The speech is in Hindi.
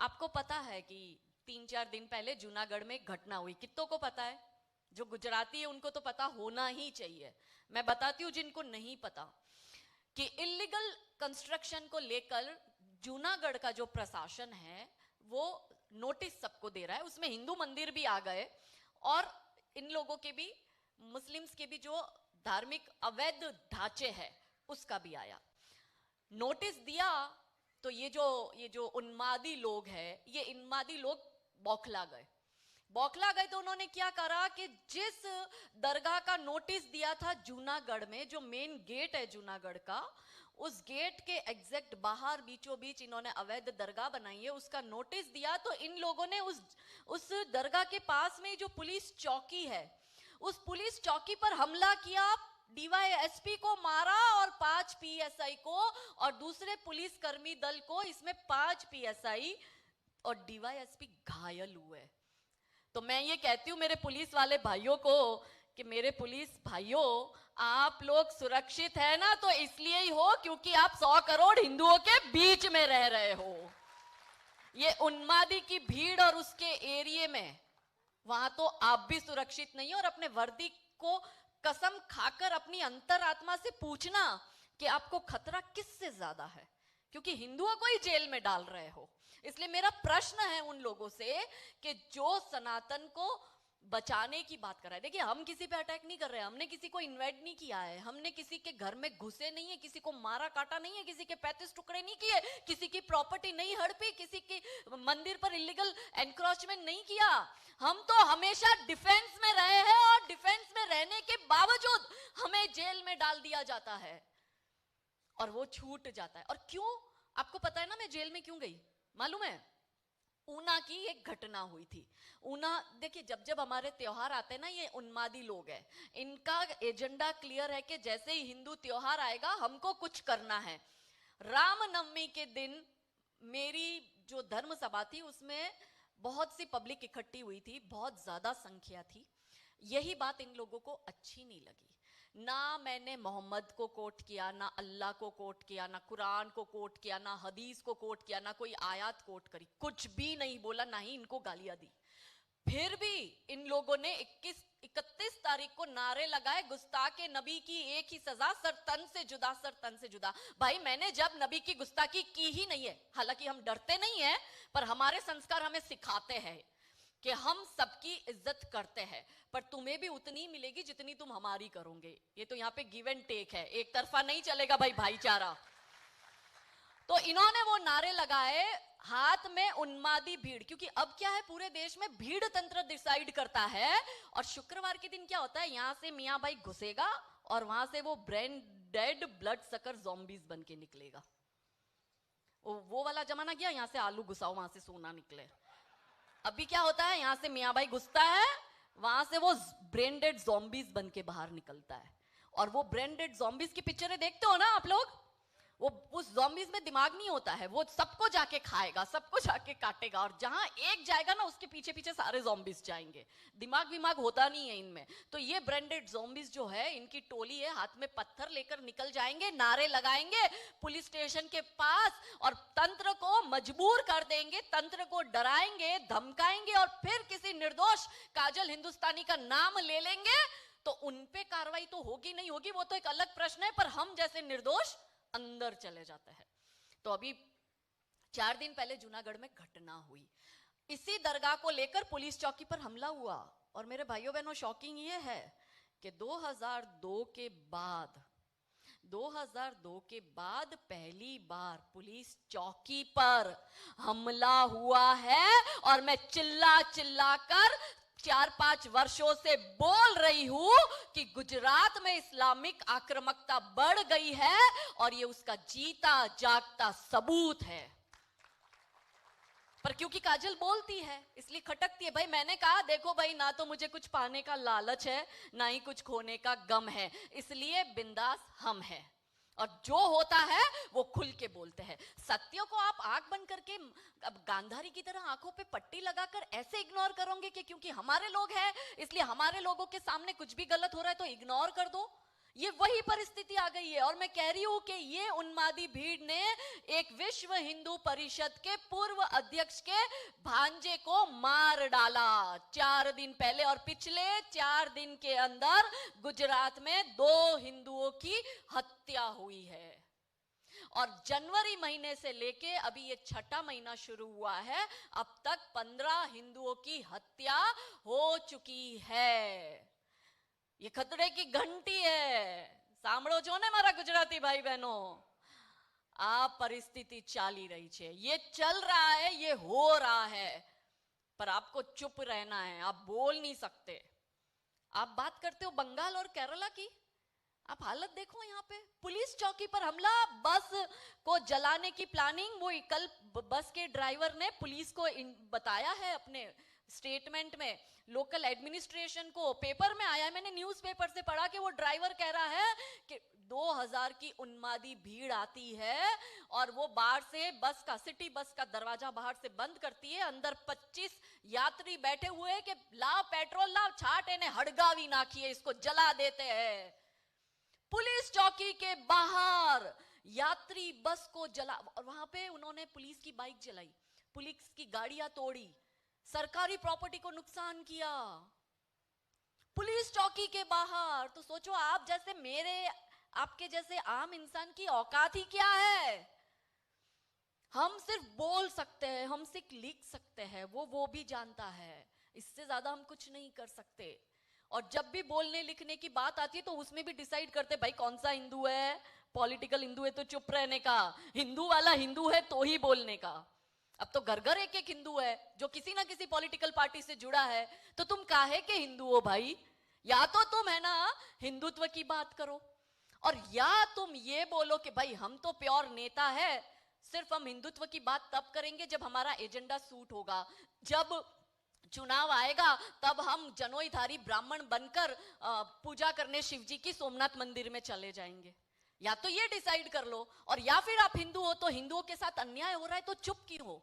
आपको पता है कि 3-4 दिन पहले जूनागढ़ में एक घटना हुई, कितनों को पता है? जो गुजराती है उनको तो पता होना ही चाहिए, मैं बताती हूँ जिनको नहीं पता, कि इलीगल कंस्ट्रक्शन को लेकर जूनागढ़ का जो प्रशासन है वो नोटिस सबको दे रहा है। उसमें हिंदू मंदिर भी आ गए और इन लोगों के भी, मुस्लिम्स के भी जो धार्मिक अवैध ढांचे हैं उसका भी आया। नोटिस दिया तो ये जो उन्मादी लोग हैं, ये उन्मादी लोग बौखला गए तो उन्होंने क्या करा कि जिस दरगाह का नोटिस दिया था जूनागढ़ में, जो मेन गेट है जूनागढ़ का, उस गेट के एग्जैक्ट बाहर बीचों बीच इन्होंने अवैध दरगाह बनाई है, उसका नोटिस दिया। तो इन लोगों ने उस दरगाह के पास में जो पुलिस चौकी है, उस पुलिस चौकी पर हमला किया, डीवाईएसपी को मारा और 5 पीएसआई को और दूसरे पुलिस कर्मी दल को, इसमें 5 पीएसआई और डीवाईएसपी घायल हुए। तो मैं ये कहती हूं मेरे पुलिस वाले भाइयों को कि मेरे पुलिस भाइयों, आप लोग सुरक्षित है ना, तो इसलिए ही हो क्योंकि आप 100 करोड़ हिंदुओं के बीच में रह रहे हो। ये उन्मादी की भीड़ और उसके एरिए में, वहां तो आप भी सुरक्षित नहीं हो। और अपने वर्दी को कसम खाकर अपनी अंतरात्मा से पूछना कि आपको खतरा किससे ज्यादा है, क्योंकि हिंदुओं को ही जेल में डाल रहे हो। इसलिए मेरा प्रश्न है उन लोगों से कि जो सनातन को बचाने की बात कर रहा है, देखिए हम किसी पे अटैक नहीं कर रहे हैं, हमने किसी को इन्वाइट नहीं किया है, हमने किसी के घर में घुसे नहीं है, किसी को मारा काटा नहीं है, किसी के 35 टुकड़े नहीं किए, किसी की प्रॉपर्टी नहीं हड़पी, किसी की मंदिर पर इलीगल एनक्रोचमेंट नहीं किया। हम तो हमेशा डिफेंस में रहे हैं और डिफेंस में रहने के बावजूद हमें जेल में डाल दिया जाता है और वो छूट जाता है। और क्यों? आपको पता है ना मैं जेल में क्यों गई? मालूम है? ऊना की एक घटना हुई थी। ऊना, देखिए जब जब हमारे त्योहार आते हैं ना, ये उन्मादी लोग हैं, इनका एजेंडा क्लियर है कि जैसे ही हिंदू त्योहार आएगा हमको कुछ करना है। रामनवमी के दिन मेरी जो धर्म सभा थी उसमें बहुत सी पब्लिक इकट्ठी हुई थी, बहुत ज्यादा संख्या थी। यही बात इन लोगों को अच्छी नहीं लगी। ना मैंने मोहम्मद को कोट किया, ना अल्लाह को कोट किया, ना कुरान को कोट किया, ना हदीस को कोट किया, ना कोई आयत कोट करी, कुछ भी नहीं बोला, ना ही इनको गालियां दी। फिर भी इन लोगों ने 31 तारीख को नारे लगाए, गुस्ताखे नबी की एक ही सजा, सर तन से जुदा, सर तन से जुदा। भाई मैंने जब नबी की गुस्ताखी की ही नहीं है, हालांकि हम डरते नहीं है, पर हमारे संस्कार हमें सिखाते हैं कि हम सबकी इज्जत करते हैं, पर तुम्हें भी उतनी मिलेगी जितनी तुम हमारी करोगे। ये तो यहाँ पे गिव एंड टेक है, एक तरफा नहीं चलेगा भाई, भाईचारा। तो इन्होंने वो नारे लगाए, हाथ में उन्मादी भीड़, क्योंकि अब क्या है, पूरे देश में भीड़ तंत्र डिसाइड करता है। और शुक्रवार के दिन क्या होता है, यहां से मियां भाई घुसेगा और वहां से वो brain dead blood sucker zombies बन के निकलेगा। वो वाला जमाना गया, यहां से आलू घुसाओ वहां से सोना निकले। अभी क्या होता है, यहां से मियां भाई घुसता है, वहां से वो ब्रेन डेड ज़ॉम्बीज बन के बाहर निकलता है। और वो ब्रेन डेड ज़ॉम्बीज की पिक्चरें देखते हो ना आप लोग, वो उस ज़ॉम्बीज में दिमाग नहीं होता है, वो सबको जाके खाएगा, सबको जाके काटेगा, और जहां एक जाएगा ना उसके पीछे पीछे सारे ज़ॉम्बीज जाएंगे। दिमाग होता नहीं है इनमें। तो ये ब्रेंडेड ज़ॉम्बीज जो है, इनकी टोली है, हाथ में पत्थर लेकर निकल जाएंगे, नारे लगाएंगे पुलिस स्टेशन के पास और तंत्र को मजबूर कर देंगे, तंत्र को डराएंगे, धमकाएंगे, और फिर किसी निर्दोष काजल हिंदुस्तानी का नाम ले लेंगे तो उनपे कार्रवाई तो होगी नहीं होगी, वो तो एक अलग प्रश्न है, पर हम जैसे निर्दोष अंदर चले जाते हैं। तो अभी 4 दिन पहले जूनागढ़ में घटना हुई, इसी दरगाह को लेकर पुलिस चौकी पर हमला हुआ। और मेरे भाइयों बहनों, शॉकिंग ये है कि 2002 के बाद पहली बार पुलिस चौकी पर हमला हुआ है। और मैं चिल्ला चिल्ला कर 4-5 वर्षों से बोल रही हूं कि गुजरात में इस्लामिक आक्रामकता बढ़ गई है और ये उसका जीता जागता सबूत है। पर क्योंकि काजल बोलती है इसलिए खटकती है। भाई मैंने कहा देखो भाई, ना तो मुझे कुछ पाने का लालच है, ना ही कुछ खोने का गम है, इसलिए बिंदास हम हैं और जो होता है वो खुल के बोलते हैं। सत्यों को आप आंख बंद करके अब गांधारी की तरह आंखों पे पट्टी लगाकर ऐसे इग्नोर करोगे कि क्योंकि हमारे लोग हैं इसलिए हमारे लोगों के सामने कुछ भी गलत हो रहा है तो इग्नोर कर दो, ये वही परिस्थिति आ गई है। और मैं कह रही हूं कि ये उन्मादी भीड़ ने एक विश्व हिंदू परिषद के पूर्व अध्यक्ष के भांजे को मार डाला 4 दिन पहले, और पिछले 4 दिन के अंदर गुजरात में 2 हिंदुओं की हत्या हुई है। और जनवरी महीने से लेके अभी ये 6ठा महीना शुरू हुआ है, अब तक 15 हिंदुओं की हत्या हो चुकी है। ये खतरे की घंटी है। सांभळो છો ने मारा गुजराती भाई बहनों, आ परिस्थिति चाली रही है, ये चल रहा है, ये हो रहा है, पर आपको चुप रहना है, आप बोल नहीं सकते। आप बात करते हो बंगाल और केरला की, आप हालत देखो यहाँ पे, पुलिस चौकी पर हमला, बस को जलाने की प्लानिंग। वो कल बस के ड्राइवर ने पुलिस को बताया है अपने स्टेटमेंट में, लोकल एडमिनिस्ट्रेशन को, पेपर में आया है, मैंने न्यूज़पेपर से पढ़ा कि वो ड्राइवर कह रहा है कि 2000 की उन्मादी भीड़ आती है और वो बाहर से बस का, सिटी बस का दरवाजा बाहर से बंद करती है, अंदर 25 यात्री बैठे हुए हैं कि लाओ पेट्रोल लाओ, छाट इन्हें हड़गावी नाखिए, इसको जला देते हैं। पुलिस चौकी के बाहर यात्री बस को जला, और वहां पे उन्होंने पुलिस की बाइक जलाई, पुलिस की गाड़ियां तोड़ी, सरकारी प्रॉपर्टी को नुकसान किया, पुलिस चौकी के बाहर। तो सोचो, आप जैसे मेरे, आपके जैसे आम इंसान की औकात ही क्या है। हम सिर्फ बोल सकते हैं, हम सिर्फ लिख सकते हैं, वो भी जानता है, इससे ज्यादा हम कुछ नहीं कर सकते। और जब भी बोलने लिखने की बात आती है तो उसमें भी डिसाइड करते भाई कौन सा हिंदू है, पॉलिटिकल हिंदू है तो चुप रहने का, हिंदू वाला हिंदू है तो ही बोलने का। अब तो घर घर एक एक हिंदू है जो किसी ना किसी पॉलिटिकल पार्टी से जुड़ा है, तो तुम काहे के हिंदू हो भाई? या तो तुम है ना हिंदुत्व की बात करो, और या तुम ये बोलो कि भाई हम तो प्योर नेता है, सिर्फ हम हिंदुत्व की बात तब करेंगे जब हमारा एजेंडा सूट होगा, जब चुनाव आएगा तब हम जनोईधारी ब्राह्मण बनकर पूजा करने शिव जी की सोमनाथ मंदिर में चले जाएंगे। या तो ये डिसाइड कर लो, और या फिर आप हिंदू हो तो हिंदुओं के साथ अन्याय हो रहा है तो चुप क्यों हो?